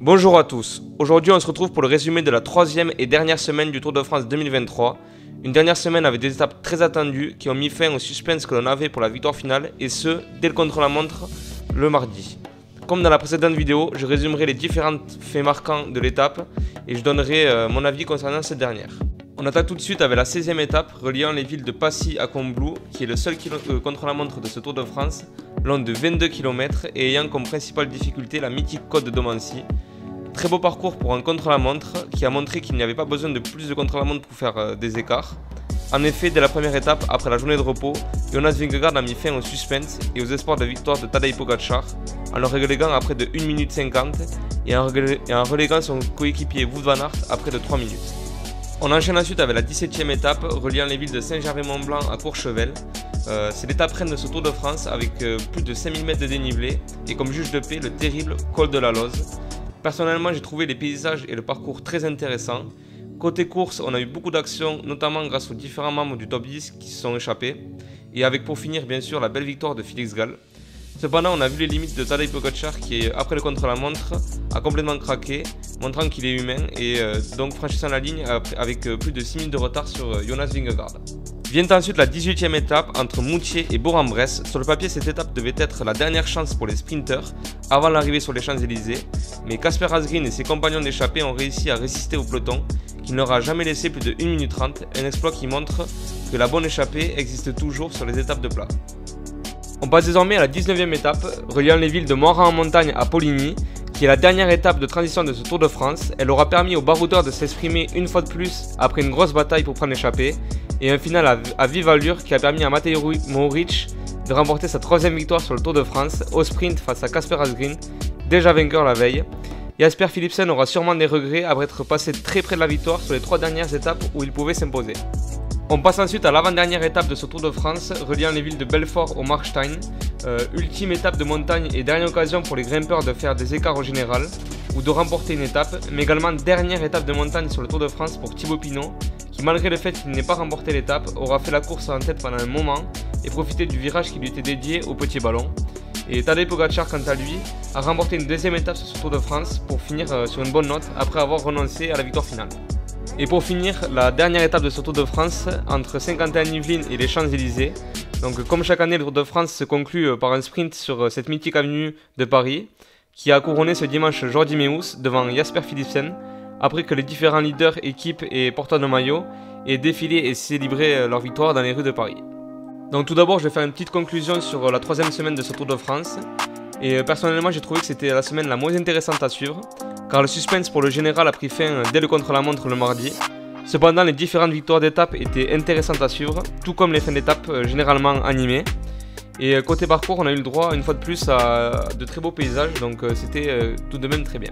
Bonjour à tous, aujourd'hui on se retrouve pour le résumé de la troisième et dernière semaine du Tour de France 2023. Une dernière semaine avec des étapes très attendues qui ont mis fin au suspense que l'on avait pour la victoire finale, et ce, dès le contre-la-montre le mardi. Comme dans la précédente vidéo, je résumerai les différents faits marquants de l'étape et je donnerai mon avis concernant cette dernière. On attaque tout de suite avec la 16e étape reliant les villes de Passy à Combloux, qui est le seul contre-la-montre de ce Tour de France, long de 22 km et ayant comme principale difficulté la mythique côte de Domancy. Très beau parcours pour un contre-la-montre qui a montré qu'il n'y avait pas besoin de plus de contre-la-montre pour faire des écarts. En effet, dès la première étape, après la journée de repos, Jonas Vingegaard a mis fin au suspense et aux espoirs de victoire de Tadej Pogačar en le reléguant à près de 1 minute 50 et en reléguant son coéquipier Wout van Aert à près de 3 minutes. On enchaîne ensuite avec la 17e étape reliant les villes de Saint-Gervais-Mont-Blanc à Courchevel. C'est l'étape reine de ce Tour de France avec plus de 5000 mètres de dénivelé et comme juge de paix le terrible col de la Loze. Personnellement, j'ai trouvé les paysages et le parcours très intéressants. Côté course, on a eu beaucoup d'actions, notamment grâce aux différents membres du top 10 qui se sont échappés. Et avec pour finir, bien sûr, la belle victoire de Felix Gall. Cependant, on a vu les limites de Tadej Pogačar qui, après le contre-la-montre, a complètement craqué, montrant qu'il est humain et donc franchissant la ligne avec plus de 6 minutes de retard sur Jonas Vingegaard. Vient ensuite la 18e étape entre Moutier et Bourg-en-Bresse. Sur le papier, cette étape devait être la dernière chance pour les sprinteurs avant l'arrivée sur les Champs-Élysées. Mais Kasper Asgreen et ses compagnons d'échappée ont réussi à résister au peloton qui n'aura jamais laissé plus de 1 minute 30, un exploit qui montre que la bonne échappée existe toujours sur les étapes de plat. On passe désormais à la 19e étape, reliant les villes de Morat-en-Montagne à Poligny, qui est la dernière étape de transition de ce Tour de France. Elle aura permis aux baroudeurs de s'exprimer une fois de plus après une grosse bataille pour prendre l'échappée, et un final à vive allure qui a permis à Matej Mohoric de remporter sa 3e victoire sur le Tour de France au sprint face à Kasper Asgreen, déjà vainqueur la veille. Jasper Philipsen aura sûrement des regrets après être passé très près de la victoire sur les 3 dernières étapes où il pouvait s'imposer. On passe ensuite à l'avant-dernière étape de ce Tour de France, reliant les villes de Belfort au Markstein. Ultime étape de montagne et dernière occasion pour les grimpeurs de faire des écarts au général ou de remporter une étape, mais également dernière étape de montagne sur le Tour de France pour Thibaut Pinot, qui malgré le fait qu'il n'ait pas remporté l'étape, aura fait la course en tête pendant un moment et profité du virage qui lui était dédié au petit ballon. Et Tadej Pogačar, quant à lui, a remporté une 2e étape sur ce Tour de France pour finir sur une bonne note après avoir renoncé à la victoire finale. Et pour finir, la dernière étape de ce Tour de France entre Saint-Quentin-en-Yvelines et les Champs-Élysées. Donc comme chaque année, le Tour de France se conclut par un sprint sur cette mythique avenue de Paris qui a couronné ce dimanche Jordi Meeus devant Jasper Philipsen après que les différents leaders, équipes et porteurs de maillot aient défilé et célébré leur victoire dans les rues de Paris. Donc tout d'abord, je vais faire une petite conclusion sur la 3e semaine de ce Tour de France. Et personnellement, j'ai trouvé que c'était la semaine la moins intéressante à suivre, car le suspense pour le général a pris fin dès le contre-la-montre le mardi. Cependant, les différentes victoires d'étape étaient intéressantes à suivre, tout comme les fins d'étape généralement animées. Et côté parcours, on a eu le droit une fois de plus à de très beaux paysages, donc c'était tout de même très bien.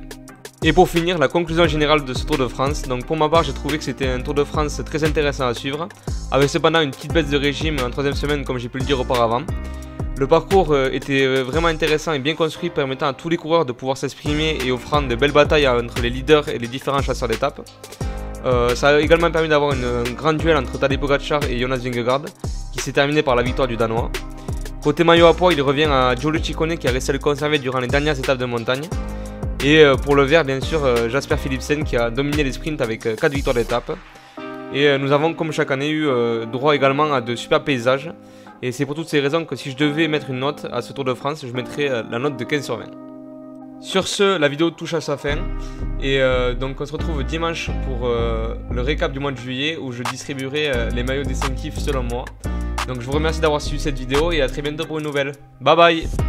Et pour finir, la conclusion générale de ce Tour de France. Donc pour ma part, j'ai trouvé que c'était un Tour de France très intéressant à suivre, avec cependant une petite baisse de régime en 3e semaine comme j'ai pu le dire auparavant. Le parcours était vraiment intéressant et bien construit, permettant à tous les coureurs de pouvoir s'exprimer et offrant de belles batailles entre les leaders et les différents chasseurs d'étapes. Ça a également permis d'avoir un grand duel entre Tadej Pogačar et Jonas Vingegaard, qui s'est terminé par la victoire du Danois. Côté maillot à poids, il revient à Giulio Ciccone qui a réussi à le conserver durant les dernières étapes de montagne. Et pour le vert, bien sûr, Jasper Philipsen qui a dominé les sprints avec 4 victoires d'étape. Et nous avons, comme chaque année, eu droit également à de super paysages. Et c'est pour toutes ces raisons que si je devais mettre une note à ce Tour de France, je mettrais la note de 15 sur 20. Sur ce, la vidéo touche à sa fin. Et donc on se retrouve dimanche pour le récap du mois de juillet où je distribuerai les maillots distinctifs selon moi. Donc je vous remercie d'avoir suivi cette vidéo et à très bientôt pour une nouvelle. Bye bye!